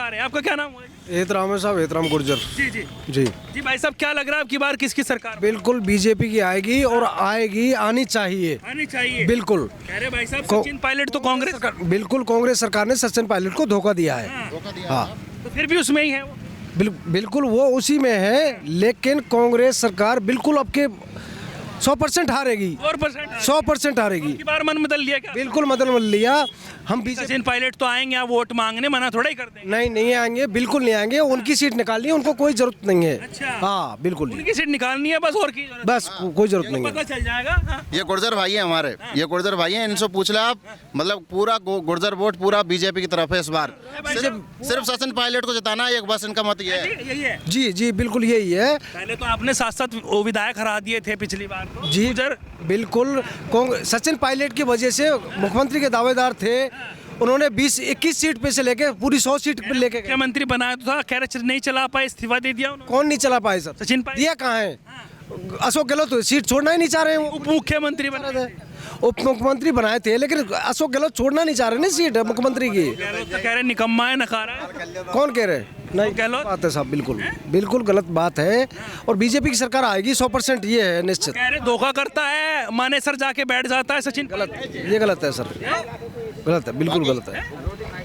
सरकार है। आपका क्या नाम हुआ? एहतराम है साहब, एहतराम गुर्जर। जी जी जी जी भाई साहब, क्या लग रहा है आपकी बार किसकी सरकार बिल्कुल बीजेपी की आएगी और आएगी, आनी चाहिए आनी चाहिए? बिल्कुल। कह रहे भाई साहब को- सचिन पायलट तो कांग्रेस, बिल्कुल कांग्रेस सरकार ने सचिन पायलट को धोखा दिया है। हाँ तो फिर भी उसमें ही है वो। बिल्कुल वो उसी में है, लेकिन कांग्रेस सरकार बिल्कुल आपके 100% हारेगी, 100% हारेगी। की बार मन बदल लिया क्या? बिल्कुल बदल लिया। हम बीजेपी सचिन पायलट तो आएंगे यहाँ वोट मांगने, मना थोड़ा ही कर देंगे। नहीं आएंगे, बिल्कुल नहीं आएंगे। उनकी सीट निकालनी है, उनको कोई जरूरत नहीं है। अच्छा। हाँ बिल्कुल उनकी सीट निकालनी है बस, और की जरूरत बस कोई जरूरत नहीं पता है। चल जाएगा। हाँ। ये गुर्जर भाई है हमारे, ये गुर्जर भाई हैं, इनसे पूछ ले आप। मतलब पूरा गुर्जर वोट पूरा बीजेपी की तरफ है इस बार। सिर्फ सचिन पायलट को जिताना है, एक बस इनका मत ये है। यही है। जी जी बिल्कुल यही है। पहले तो आपने 7-7 विधायक हरा दिए थे पिछली बार तो। जी गुजर बिल्कुल सचिन पायलट की वजह से मुख्यमंत्री के दावेदार थे, उन्होंने 20-21 सीट पे से लेके पूरी 100 सीट पे लेके गए। मुख्यमंत्री बनाया तो था, कह रहे नहीं चला पाए, इस्तीफा दे दिया उन्होंने। कौन नहीं चला पाए सर? सचिन पायलट दिया कहाँ है? अशोक गहलोत तो सीट छोड़ना ही नहीं चाह रहे हैं। उप मुख्यमंत्री बना। उप मुख्यमंत्री बनाए थे, लेकिन अशोक गहलोत छोड़ना नहीं चाह रहे ना सीट मुख्यमंत्री की। गहलोत तो कह रहे निकम्मा है, नकारा है। कौन कह रहे? नहीं गहलोत बात है साहब, बिल्कुल बिल्कुल गलत बात है। और बीजेपी की सरकार आएगी 100%, ये है निश्चित। कह रहे धोखा करता है, मानेसर जाके बैठ जाता है सचिन। ये गलत है सर, गलत है, बिल्कुल गलत है।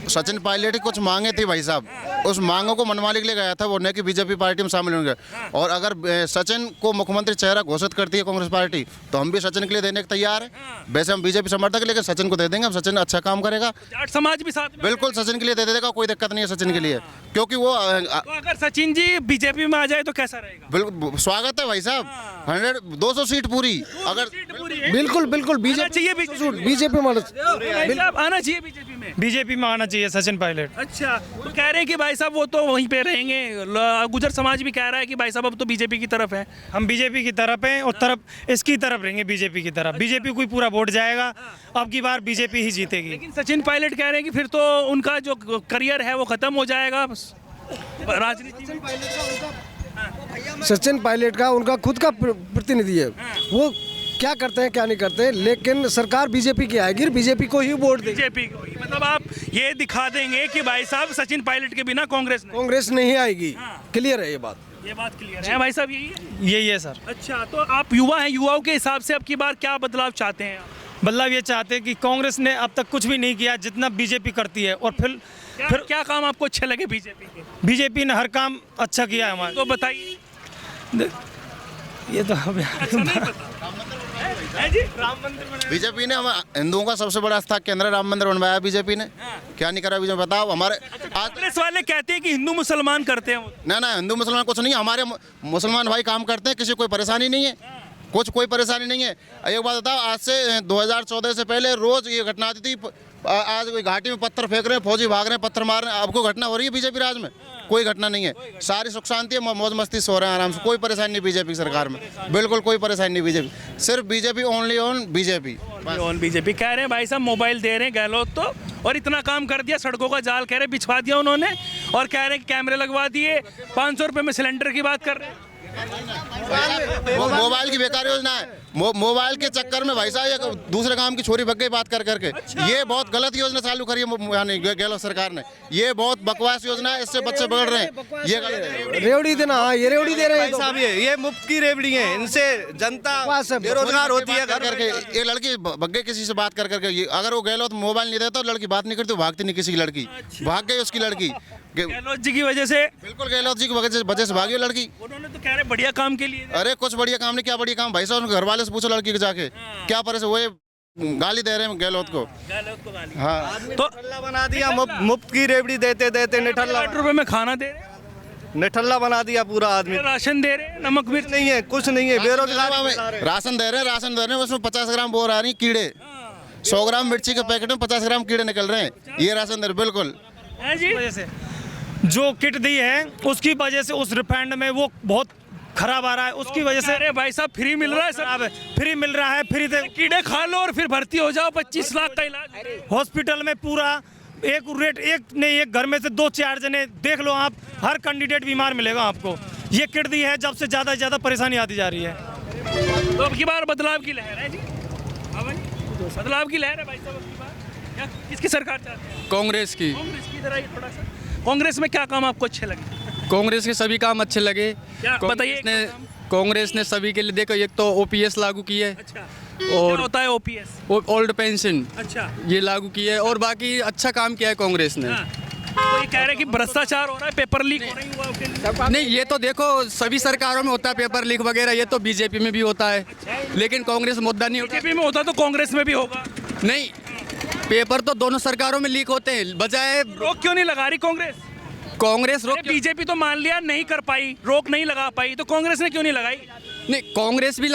सचिन पायलट की कुछ मांगे थी भाई साहब, उस मांगों को मनवाने के लिए गया था वो, नहीं कि बीजेपी पार्टी में शामिल होंगे। और अगर सचिन को मुख्यमंत्री चेहरा घोषित करती है कांग्रेस पार्टी, तो हम भी सचिन के लिए देने को तैयार हैं। वैसे हम बीजेपी समर्थक हैं, लेकिन सचिन को दे देंगे। हम सचिन अच्छा काम करेगा, जाट समाज भी साथ में। बिल्कुल सचिन के लिए दे देगा, कोई दिक्कत नहीं है सचिन के लिए, क्योंकि वो तो अगर सचिन जी बीजेपी में आ जाए तो कैसा रहेगा? बिल्कुल स्वागत है भाई साहब। 200 सीट पूरी, अगर बिल्कुल बिल्कुल चाहिए बीजेपी में आना चाहिए बीजेपी में आना चाहिए सचिन पायलट। अच्छा, तो कह रहे हैं कि भाई साहब वो तो वहीं पे रहेंगे। गुजर समाज भी कह रहा है कि भाई साहब अब तो बीजेपी की तरफ है। हम बीजेपी की तरफ हैं और तरफ इसकी तरफ रहेंगे, बीजेपी की तरफ। बीजेपी को ही पूरा वोट जाएगा, अब की बार बीजेपी ही जीतेगी। लेकिन सचिन पायलट कह रहे हैं कि फिर तो उनका जो करियर है वो खत्म हो जाएगा राजनीति में। सचिन पायलट का उनका खुद का प्रतिनिधि है, वो क्या करते हैं क्या नहीं करते, लेकिन सरकार बीजेपी की आएगी, बीजेपी को ही वोट देगी। बीजेपी को ही। मतलब आप ये दिखा देंगे कि भाई साहब सचिन पायलट के बिना कांग्रेस नहीं आएगी। क्लियर है ये बात? ये बात क्लियर है भाई साहब, यही है सर। अच्छा, तो आप युवा हैं, युवाओं के हिसाब से अब की बार क्या बदलाव चाहते हैं? बदलाव ये चाहते हैं कि कांग्रेस ने अब तक कुछ भी नहीं किया जितना बीजेपी करती है, और फिर क्या काम आपको अच्छे लगे बीजेपी के? बीजेपी ने हर काम अच्छा किया है हमारे। तो बताइए। ये तो राम मंदिर बीजेपी ने हिंदुओं का सबसे बड़ा आस्था केंद्र राम मंदिर बनवाया बीजेपी ने। क्या नहीं करा बीजेपी, बताओ। हमारे कांग्रेस वाले कहते हैं कि हिंदू मुसलमान करते हैं वो। ना हिंदू मुसलमान कुछ नहीं, हमारे मुसलमान भाई काम करते हैं, किसी कोई परेशानी नहीं है, कोई परेशानी नहीं है। एक बात बताओ, आज से 2014 से पहले रोज ये घटना आती थी। आज कोई घाटी में पत्थर फेंक रहे हैं, फौजी भाग रहे हैं, पत्थर मार रहे हैं, अब कोई घटना हो रही है बीजेपी राज में? कोई घटना नहीं है, सारी सुख शांति है, मौज मस्ती सो रहे हैं आराम से, कोई परेशानी नहीं बीजेपी सरकार में, बिल्कुल कोई परेशानी नहीं बीजेपी। सिर्फ BJP, only on BJP. BJP कह रहे हैं भाई साहब मोबाइल दे रहे हैं गहलोत तो, और इतना काम कर दिया, सड़कों का जाल कह रहे बिछवा दिया उन्होंने, और कह रहे हैं कि कैमरे लगवा दिए, 500 रुपये में सिलेंडर की बात कर रहे हैं। मोबाइल की बेकार योजना है। मोबाइल के चक्कर में भाई साहब दूसरे काम की छोरी भग गई बात कर करके। ये बहुत गलत योजना चालू करी है गहलोत सरकार ने, ये बहुत बकवास योजना है, इससे बच्चे बिगड़ रहे हैं। ये रेवड़ी देना, ये रेवड़ी दे रहे हैं साहब, ये मुफ्त की रेवड़ी है, इनसे जनता बेरोजगार होती है। करके ये लड़की भग गई किसी से बात कर करके। अगर वो गहलोत मोबाइल नहीं देता तो लड़की बात नहीं करती, भागती नहीं किसी की लड़की, भाग गई उसकी लड़की गहलोत जी की वजह से। बिल्कुल गहलोत जी की वजह से भागी लड़की। उन्होंने तो कह रहे बढ़िया काम के लिए। अरे कुछ बढ़िया काम नहीं, क्या बढ़िया काम भाई साहब, घर वाले से पूछो लड़की को जाके क्या परेशान, वो गाली दे रहे हैं गहलोत को। हाँ, तो बना दिया, मुफ्त की रेवड़ी देते देते निठल्ला रुपए में खाना दे रहे, निठल्ला बना दिया पूरा आदमी। राशन दे रहे, नमक मिर्च नहीं है, कुछ नहीं है, बेरोजगार। राशन दे रहे हैं, उसमें 50 ग्राम बोर आ रही कीड़े, 100 ग्राम मिर्ची के पैकेट में 50 ग्राम कीड़े निकल रहे हैं। ये राशन दे रहे, बिल्कुल वजह से जो किट दी है उसकी वजह से उस रिफाइंड में वो बहुत खराब आ रहा है, उसकी वजह से। अरे भाई साहब फ्री मिल रहा है, सब फ्री मिल रहा है, फ्री कीड़े खा लो और फिर भर्ती हो जाओ, 25 लाख का इलाज हॉस्पिटल में पूरा एक रेट, एक घर में से 2-4 जने देख लो आप, हर कैंडिडेट बीमार मिलेगा आपको। ये किट दी है, जब से ज़्यादा परेशानी आती जा रही है। तो अब की बार बदलाव की लहर है जी। हाँ भाई, बदलाव की लहर है भाई साहब अब की बार। क्या किसकी सरकार चाहते हैं? कांग्रेस की। कांग्रेस की। इधर आइए थोड़ा सा। कांग्रेस में क्या काम आपको अच्छे लगे? कांग्रेस के सभी काम अच्छे लगे। क्या बताइए? कांग्रेस ने सभी के लिए देखो, एक तो ओपीएस लागू की है अच्छा, और क्या होता है ओपीएस? ओल्ड पेंशन अच्छा, ये लागू की है, और बाकी अच्छा काम किया है कांग्रेस ने। हाँ। तो ये कह रहे हैं कि भ्रष्टाचार हो रहा है, पेपर लीक हो रही हुआ उसके लिए। नहीं, ये तो देखो सभी सरकारों में होता है पेपर लीक वगैरह, ये तो बीजेपी में भी होता है, लेकिन कांग्रेस मुद्दा नहीं उठा। बीजेपी में होता तो कांग्रेस में भी होगा। नहीं, पेपर तो दोनों सरकारों में लीक होते हैं, बजाय रोक क्यों नहीं लगा रही कांग्रेस? कांग्रेस रोक। बीजेपी तो मान लिया नहीं कर पाई, रोक नहीं लगा पाई, तो कांग्रेस ने क्यों नहीं लगाई? नहीं, कांग्रेस भी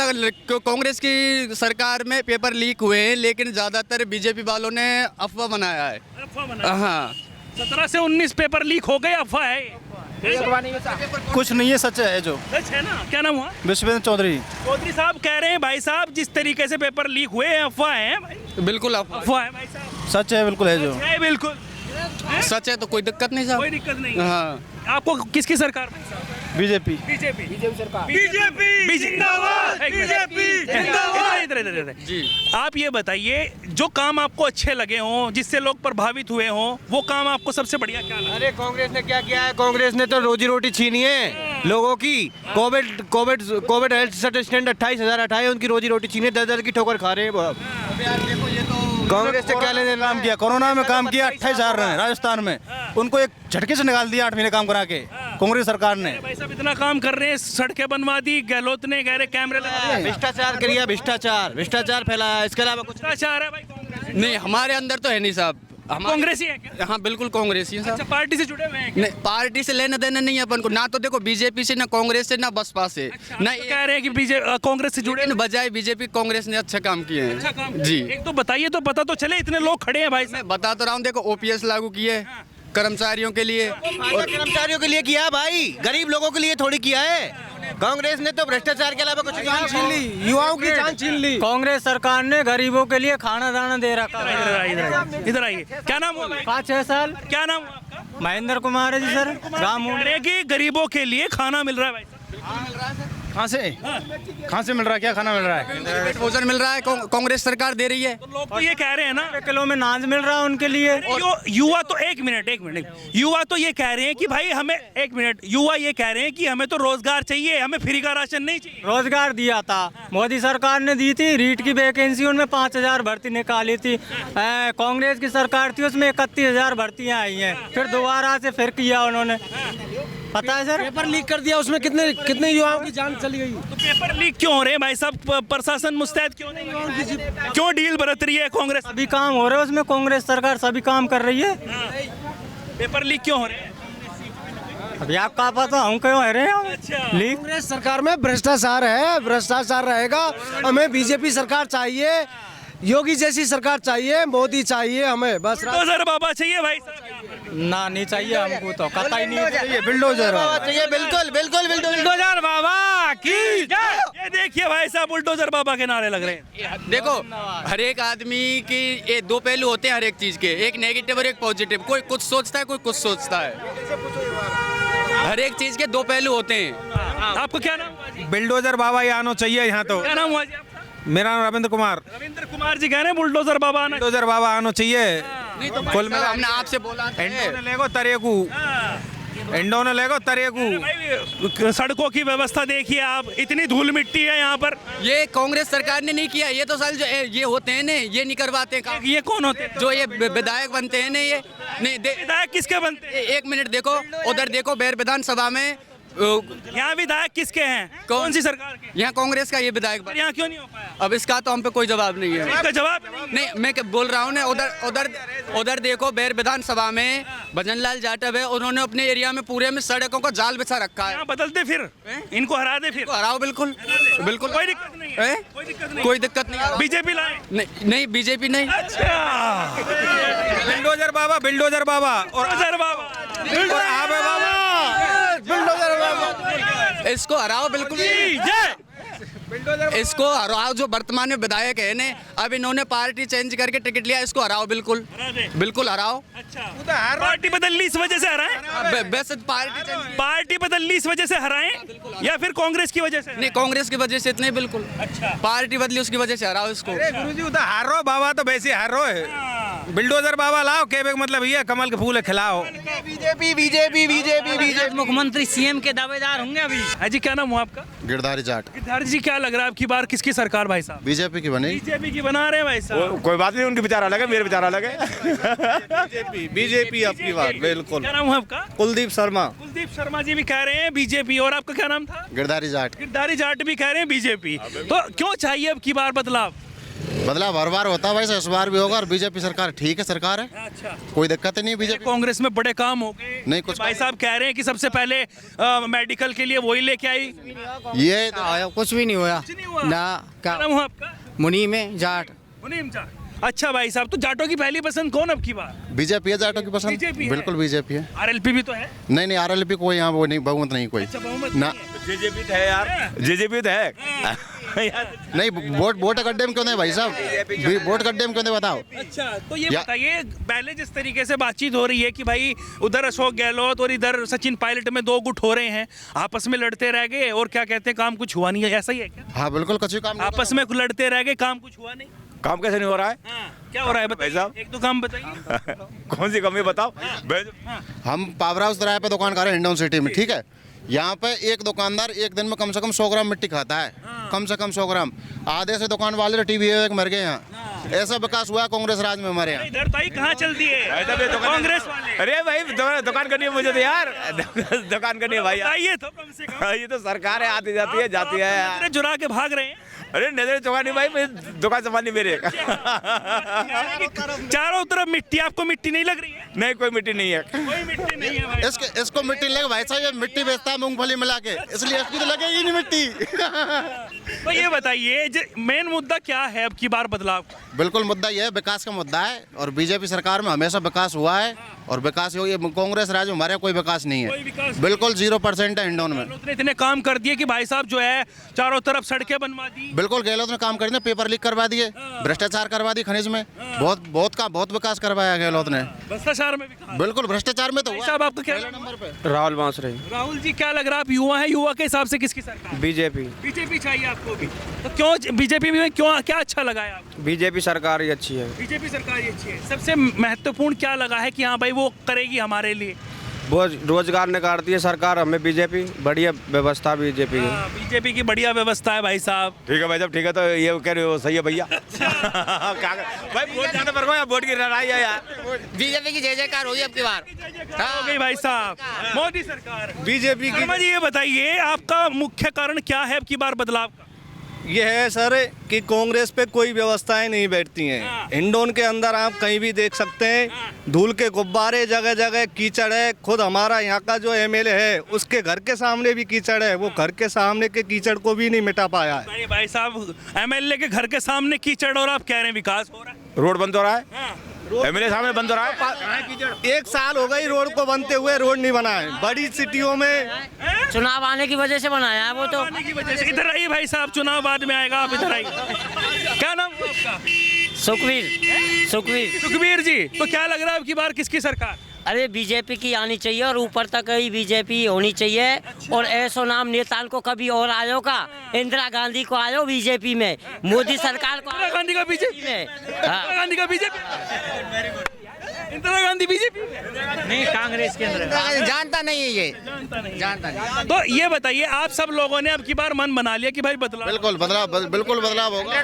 कांग्रेस की सरकार में पेपर लीक हुए हैं, लेकिन ज्यादातर बीजेपी वालों ने अफवाह बनाया है। अफवाह बना। हाँ, 17 से 19 पेपर लीक हो गए, अफवाह है ये। कुछ नहीं है, सच है जो। सच है ना? क्या नाम हुआ? विश्वेंद्र चौधरी। चौधरी साहब कह रहे हैं भाई साहब जिस तरीके से पेपर लीक हुए हैं अफवाह है भाई। बिल्कुल अफवाह अफवाह है भाई साहब। सच है, बिल्कुल है जो। सच है बिल्कुल। सच है तो कोई दिक्कत नहीं साहब। कोई दिक्कत नहीं। हाँ, आपको किसकी सरकार भाई साहब? बीजेपी। बीजेपी सरकार। बीजेपी जिंदाबाद। बीजेपी जिंदाबाद। इधर इधर इधर। जी। आप ये बताइए जो काम आपको अच्छे लगे हों, जिससे लोग प्रभावित हुए हों, वो काम आपको सबसे बढ़िया क्या लगा? अरे कांग्रेस ने क्या किया है? कांग्रेस ने तो रोजी रोटी छीनी है लोगों की। कोविड हेल्थ सर्टिफिकेट 28,000 हटाए, उनकी रोजी रोटी छीनी, दर की ठोकर खा रहे हैं वो अब। कांग्रेस से क्या लेने काम किया, कोरोना में काम किया 28,000 ने राजस्थान में, उनको एक झटके से निकाल दिया 8 महीने काम करा के कांग्रेस सरकार ने। भाई साहब इतना काम कर रहे हैं, सड़कें बनवा दी, गहलोत ने कह रहे कैमरे लगा दिए। भ्रष्टाचार किया, भ्रष्टाचार फैलाया, इसके अलावा कुछ भ्रष्टाचार है भाई कांग्रेस। नहीं, हमारे अंदर तो है नहीं साहब। कांग्रेस ही है क्या? हाँ बिल्कुल कांग्रेस ही है अच्छा, साहब। पार्टी से जुड़े हुए हैं क्या? नहीं, पार्टी से लेना देना नहीं है अपन को, ना तो देखो बीजेपी से, ना कांग्रेस से, ना बसपा से, ना तो कह रहे हैं कि कांग्रेस से जुड़े। लेकिन बजाय बीजेपी कांग्रेस ने अच्छा काम किए हैं। अच्छा काम जी। एक तो बताइए तो पता तो चले, इतने लोग खड़े हैं भाई साहब। मैं बता तो रहा हूँ, देखो ओपीएस लागू किए कर्मचारियों के लिए, और कर्मचारियों के लिए किया है भाई, गरीब लोगों के लिए थोड़ी किया है। कांग्रेस ने तो भ्रष्टाचार के अलावा कुछ जान छीन ली, युवाओं की जान छीन ली। कांग्रेस सरकार ने गरीबों के लिए खाना दाना दे रखा है। इधर आइए। क्या नाम हुआ भाई? 5-6 साल। क्या नाम हुआ आपका? महेंद्र कुमार है जी सर, राम। कह रहे हैं कि गरीबों के लिए खाना मिल रहा है भाई साहब। कहाँ से मिल रहा है, क्या खाना मिल रहा है? पेट भोजन मिल रहा है, कांग्रेस सरकार दे रही है। तो लोग तो ये कह रहे हैं ना, किलो में नाज मिल रहा है उनके लिए। युवा तो एक मिनट युवा तो ये कह रहे हैं कि भाई हमें, एक मिनट, युवा ये कह रहे हैं कि हमें तो रोजगार चाहिए, हमें फ्री का राशन नहीं चाहिए। रोजगार दिया था, मोदी सरकार ने दी थी, रीट की वैकेंसी उनमें 5,000 भर्ती निकाली थी। कांग्रेस की सरकार थी, उसमें 31,000 भर्तियां आई हैं, फिर दोबारा से फिर किया उन्होंने। पता है सर? पेपर लीक कर दिया, उसमें कितने युवाओं की जान चली गई। तो पेपर लीक क्यों हो रहे हैं भाई साहब? प्रशासन मुस्तैद क्यों नहीं? क्यों डील बरत रही है कांग्रेस? सभी काम हो रहे हैं उसमें, कांग्रेस सरकार सभी काम कर रही है। पेपर लीक क्यों हो रहे हैं? अभी आप कहा पता हम क्यों हो रहे हैं अच्छा। लीक? कांग्रेस सरकार में भ्रष्टाचार है, भ्रष्टाचार रहेगा। हमें बीजेपी सरकार चाहिए, योगी जैसी सरकार चाहिए, मोदी चाहिए हमें, बस। बुलडोजर बाबा चाहिए भाई साहब? ना, नहीं चाहिए हमको तो, कतई नहीं चाहिए। बिल्डोजर चाहिए, बिल्कुल बिल्कुल बिल्कुल। बुलडोजर बाबा की जय। ये देखिए भाई साहब, बुलडोजर बाबा के नारे लग रहे हैं। देखो हर एक आदमी की ये दो पहलू होते हैं हर एक चीज के, एक नेगेटिव और एक पॉजिटिव। कोई कुछ सोचता है, कोई कुछ सोचता है। हर एक चीज के दो पहलू होते हैं। आपको क्या नाम हुआ जी? बिल्डोजर बाबा ये आना चाहिए यहाँ तो। क्या नाम हुआ जी आपका? मेरा नाम रविंद्र कुमार। रविंद्र कुमार जी कह रहे हैं बुलडोजर बाबा आना। बिल्डोजर बाबा आना चाहिए। नहीं तो कुल भाई साहब, हमने आपसे बोला एंडो ने लेगो तरेकू, एंडो ने लेगो तरेकू। भाई सड़कों की व्यवस्था देखिए आप, इतनी धूल मिट्टी है यहाँ पर। ये कांग्रेस सरकार ने नहीं किया, ये तो साल जो ये होते हैं ना, ये नहीं करवाते काम। ये कौन होते हैं? जो ये विधायक बनते हैं ना, ये नहीं विधायक किसके बनते हैं? एक मिनट देखो, उधर देखो बैर विधानसभा में यहाँ विधायक किसके हैं? कौन सी सरकार के? यहाँ कांग्रेस का ये विधायक पर यहाँ क्यों नहीं हो पाया? अब इसका तो हम पे कोई जवाब नहीं है। इसका जवाब नहीं, मैं क्या बोल रहा हूँ ना, उधर देखो बैर विधानसभा में भजन लाल जाटव है, उन्होंने अपने एरिया में पूरे में सड़कों का जाल बिछा रखा है। यहाँ बदलते फिर इनको हरा दे, फिर हराओ, बिल्कुल बिल्कुल, कोई दिक्कत नहीं है। कोई दिक्कत नहीं। बीजेपी लाए? नहीं बीजेपी नहीं। अच्छा, बिल्डोजर बाबा, बिल्डोजर बाबा और बुलडोजर बाबा, आबे बाबा, बिल्डोजर बाबा। इसको हराओ बिल्कुल, इसको हराओ। जो वर्तमान में विधायक है ने, अब इन्होंने पार्टी चेंज करके टिकट लिया, इसको हराओ बिल्कुल, बिल्कुल हराओ। अच्छा, पार्टी बदल ली इस वजह से हराएं? वैसे पार्टी बदल ली इस वजह से हराएं या फिर कांग्रेस की वजह से? नहीं, कांग्रेस की वजह से इतने बिल्कुल। अच्छा, पार्टी बदली उसकी वजह से हराओ इसको। गुरुजी उधर हारो बाबा तो वैसे हारो है। बिल्डोजर बाबा लाओ, कहने का मतलब ये कमल के फूल खिलाओ। BJP BJP BJP BJP. मुख्यमंत्री सीएम के दावेदार होंगे अभी। जी क्या नाम हुआ आपका? गिरधारी जाट। गिरधारी जी क्या लग रहा है आपकी बार किसकी सरकार भाई साहब? बीजेपी की बनेगी। बीजेपी की बना रहे हैं भाई साहब। कोई बात नहीं, उनके विचार अलग है, मेरे विचार अलग है। बीजेपी बीजेपी आपकी बात बिल्कुल। क्या नाम हुआ आपका? कुलदीप शर्मा। कुलदीप शर्मा जी भी कह रहे हैं बीजेपी। और आपका क्या नाम था? गिरधारी जाट। गिरधारी जाट भी कह रहे हैं बीजेपी। तो क्यों चाहिए अब की बार बदलाव? बदलाव हर बार होता है वैसे, इस बार भी होगा। और बीजेपी सरकार ठीक है, सरकार है, अच्छा, कोई दिक्कत नहीं है। बीजेपी कांग्रेस में बड़े काम हो गए नहीं, कुछ भाई साहब कह रहे हैं कि सबसे पहले मेडिकल के लिए वही लेके आई। ये कुछ भी नहीं हुआ कुछ नहीं हुआ। ना। क्या नाम हुआ आपका? मुनीम में जाट। मुनीम जाट। अच्छा भाई साहब, तो जाटों की पहली पसंद कौन अब की बार? बीजेपी है, जाटों की पसंद। बीजेपी है। बिल्कुल बीजेपी है। आरएलपी भी तो है। नहीं नहीं, आरएलपी कोई यहाँ वो नहीं, बहुमत नहीं कोई। अच्छा, बहुमत ना नहीं है। जेजेपी तो है यार, जेजेपी तो है। नहीं, वोट गड्ढे में क्यों नहीं भाई साहब? वोट गड्ढे में क्यों नहीं बताओ? अच्छा, तो ये बताइए, पहले जिस तरीके से बातचीत हो रही है कि भाई उधर अशोक गहलोत और इधर सचिन पायलट में दो गुट हो रहे हैं, आपस में लड़ते रह गए और क्या कहते हैं काम कुछ हुआ नहीं है, ऐसा ही है क्या? हाँ बिल्कुल, कुछ काम नहीं आपस में लड़ते रह गए, काम कुछ हुआ नहीं। काम कैसे नहीं हो रहा है? क्या हो रहा है बताइए, साहब? एक दो काम बताइए। कौन सी कमी बताओ? हम पावर हाउस किराए पे दुकान कर रहे हैं हिंडौन सिटी में, ठीक है। यहाँ पे एक दुकानदार एक दिन में कम से कम 100 ग्राम मिट्टी खाता है, कम से कम 100 ग्राम। आधे से दुकान वाले टीवी मर गए यहाँ। ऐसा विकास हुआ है कांग्रेस राज में हमारे यहाँ। इधर ताई कहाँ चलती है कांग्रेस वाले? अरे भाई दुकान करनी है मुझे तो यार, दुकान करनी है भाई यार। बताइए तो कम से कम। ये तो सरकार है, आती जाती है जाती है यार। नजरें चुरा के भाग रहे हैं। अरे नजर चौकानी भाई, दुकान संभालनी मेरे। चारों तरफ मिट्टी, आपको मिट्टी नहीं लग रही है? नहीं, कोई मिट्टी नहीं है। कोई मिट्टी नहीं है भाई। इसको मिट्टी लगे भाई साहब, ये मिट्टी बेचता है मूंगफली मिला के, इसलिए इसकी तो लगेगी नहीं मिट्टी। तो ये बताइए मेन मुद्दा क्या है अब की बार बदलाव का? बिल्कुल मुद्दा ये है, विकास का मुद्दा है। और बीजेपी सरकार में हमेशा विकास हुआ है और विकास हो। ये कांग्रेस राज में हमारे यहाँ कोई विकास नहीं कोई है, विकास नहीं। बिल्कुल 0% है हिंडौन में। गहलोत ने इतने काम कर दिए कि भाई साहब जो है चारों तरफ सड़कें बनवा दी। बिल्कुल गहलोत ने काम कर दिया, पेपर लीक करवा दिए, भ्रष्टाचार करवा दी खनिज में, बहुत विकास करवाया गहलोत ने। भ्रष्टाचार में भी बिल्कुल भ्रष्टाचार में तो भाई हुआ। साहब आपका क्या? नंबर पे राहुल बांसुरे। राहुल जी क्या लग रहा है, आप युवा हैं, युवा के हिसाब से किसकी सरकार? बीजेपी। बीजेपी चाहिए आपको भी? तो क्यों बीजेपी में क्यों, क्या अच्छा लगा है आपको? बीजेपी सरकार ही अच्छी है। बीजेपी सरकार ही अच्छी है। सबसे महत्वपूर्ण क्या लगा है कि हाँ भाई वो करेगी हमारे लिए? वो रोजगार निकालती है सरकार, हमें बीजेपी बढ़िया व्यवस्था बीजेपी की। बीजेपी की बढ़िया व्यवस्था है भाई साहब। ठीक है भाई साहब, ठीक है, तो ये कह रहे हो सही है भैया। भाई वोट जाने पर कोई वोट की लड़ाई है यार। बीजेपी की जय जयकार हुई अब की बार। हो गई भाई साहब, मोदी सरकार। बीजेपी की शर्मा जी ये बताइए आपका मुख्य कारण क्या है अब की बार बदलाव का? ये है सर कि कांग्रेस पे कोई व्यवस्थाएं नहीं बैठती हैं। हिंडौन के अंदर आप कहीं भी देख सकते हैं, धूल के गुब्बारे, जगह जगह कीचड़ है। खुद हमारा यहाँ का जो एमएलए है उसके घर के सामने भी कीचड़ है, वो घर के सामने के कीचड़ को भी नहीं मिटा पाया है। नहीं भाई साहब, एमएलए के घर के सामने कीचड़ और आप कह रहे हैं विकास हो रहा है। रोड बंद हो रहा है, एमएलए सामने बंद हो रहा है। 1 साल हो गई रोड को बनते हुए, रोड नहीं बना है। बड़ी सिटियों में चुनाव आने की वजह से बनाया है वो तो। आने की वजह से। इधर आइए भाई साहब, चुनाव बाद में आएगा, आप इधर आइए। क्या नाम है आपका? सुखवीर। सुखवीर। सुखबीर जी, तो क्या लग रहा है अब की बार किसकी सरकार? अरे बीजेपी की आनी चाहिए और ऊपर तक ही बीजेपी होनी चाहिए। और ऐसो नाम नेताओं को कभी और आयो का, इंदिरा गांधी को आयो बीजेपी में, मोदी सरकार को इंदिरा गांधी का बीजेपी में। इंदिरा गांधी का बीजेपी, इंदिरा गांधी बीजेपी नहीं, कांग्रेस के अंदर जानता नहीं है ये, जानता नहीं। तो ये बताइए, आप सब लोगों ने अब की बार मन बना लिया कि भाई बदलाव बिल्कुल बदलाव होगा।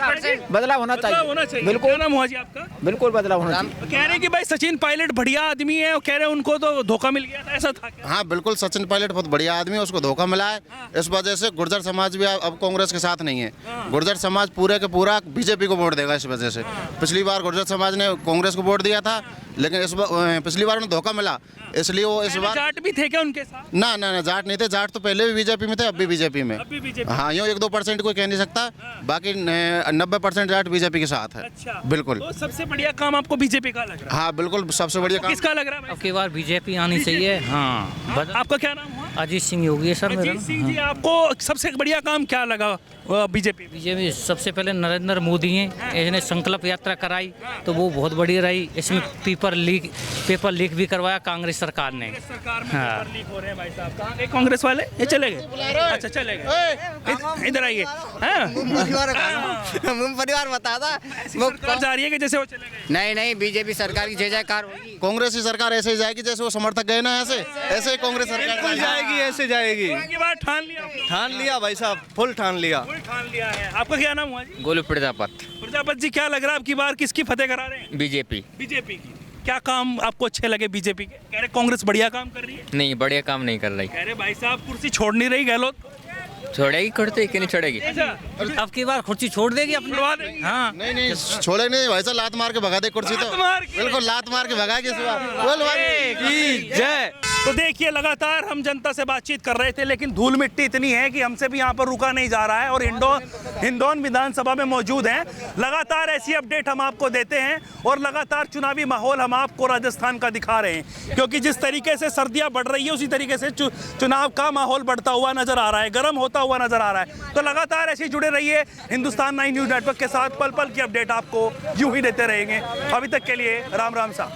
बदलाव होना बदलाव होना चाहिए। क्या नाम हुआ जी आपका? बिल्कुल बदलाव होना चाहिए। तो कह रहे हैं कि भाई सचिन पायलट बढ़िया आदमी है और कह रहे हैं उनको तो धोखा मिल गया था, ऐसा था क्या? हाँ बिल्कुल, सचिन पायलट बहुत बढ़िया आदमी है, उसको धोखा मिला है। इस वजह से गुर्जर समाज भी अब कांग्रेस के साथ नहीं है। गुर्जर समाज पूरे के पूरा बीजेपी को वोट देगा इस वजह से। पिछली बार गुर्जर समाज ने कांग्रेस को वोट दिया था, लेकिन इस बार पिछली बार उन्हें धोखा मिला, इसलिए वो इस बार। जाट भी थे क्या उनके साथ? ना जाट नहीं थे, जाट तो पहले भी बीजेपी में थे, अब भी बीजेपी में। अब भी बीजेपी। हाँ, यूँ 1-2% कोई कह नहीं सकता, बाकी 90% जाट बीजेपी के साथ है। अच्छा, बिल्कुल। तो सबसे बढ़िया काम आपको बीजेपी का लग रहा है? हाँ बिल्कुल, सबसे बढ़िया काम किसका लग रहा है? अब की बार बीजेपी आनी चाहिए। हाँ। आपका क्या नाम हुआ? अजीत सिंह योगी है सर मेरा अजीत सिंह जी, आपको सबसे बढ़िया काम क्या लगा बीजेपी? बीजेपी सबसे पहले नरेंद्र मोदी हैं, इसने संकल्प यात्रा कराई तो वो बहुत बढ़िया रही। इसमें पेपर लीक भी करवाया कांग्रेस सरकार ने। सरकार में पेपर लीक हो रहे हैं भाई साहब। कहाँ गए कांग्रेस वाले? ये चले गए? अच्छा चले गए, इधर आइए। परिवार बता था सरकार जा रही है कि जैसे वो चले गए? नहीं बीजेपी सरकार की जय जयकार होगी। कांग्रेस की सरकार ऐसे ही जाएगी जैसे वो समर्थक गए ना, ऐसे ही कांग्रेस सरकार जाएगी, ऐसे जाएगी। की बात ठान लिया? ठान लिया भाई साहब, फुल ठान लिया। ठान लिया है। आपका क्या नाम हुआ जी? गोलू प्रजापत। प्रजापत जी, क्या लग रहा है आपकी बार किसकी फतेह करा रहे हैं? बीजेपी। बीजेपी की। क्या काम आपको अच्छे लगे बीजेपी के? कह रहे कांग्रेस बढ़िया काम कर रही है। नहीं, बढ़िया काम नहीं कर रही। कह रहे भाई साहब कुर्सी छोड़ नहीं रही गहलोत। छोड़ेगी कुर्सी कि नहीं छोड़ेगी? अब की बार कुर्सी छोड़ देगी अपनी। हाँ, नहीं छोड़े नहीं भाई साहब, लात मार के भगा दे कुर्सी तो। बिल्कुल लात मार के भगाएगी इस बार। जय। तो देखिए, लगातार हम जनता से बातचीत कर रहे थे, लेकिन धूल मिट्टी इतनी है कि हमसे भी यहाँ पर रुका नहीं जा रहा है और हिंडौन विधानसभा में मौजूद हैं। लगातार ऐसी अपडेट हम आपको देते हैं और लगातार चुनावी माहौल हम आपको राजस्थान का दिखा रहे हैं, क्योंकि जिस तरीके से सर्दियाँ बढ़ रही है उसी तरीके से चुनाव का माहौल बढ़ता हुआ नजर आ रहा है, गर्म होता हुआ नजर आ रहा है। तो लगातार ऐसे जुड़े रहिए हिंदुस्तान 9 न्यूज़ नेटवर्क के साथ। पल पल की अपडेट आपको यूं ही देते रहेंगे। अभी तक के लिए राम राम सा।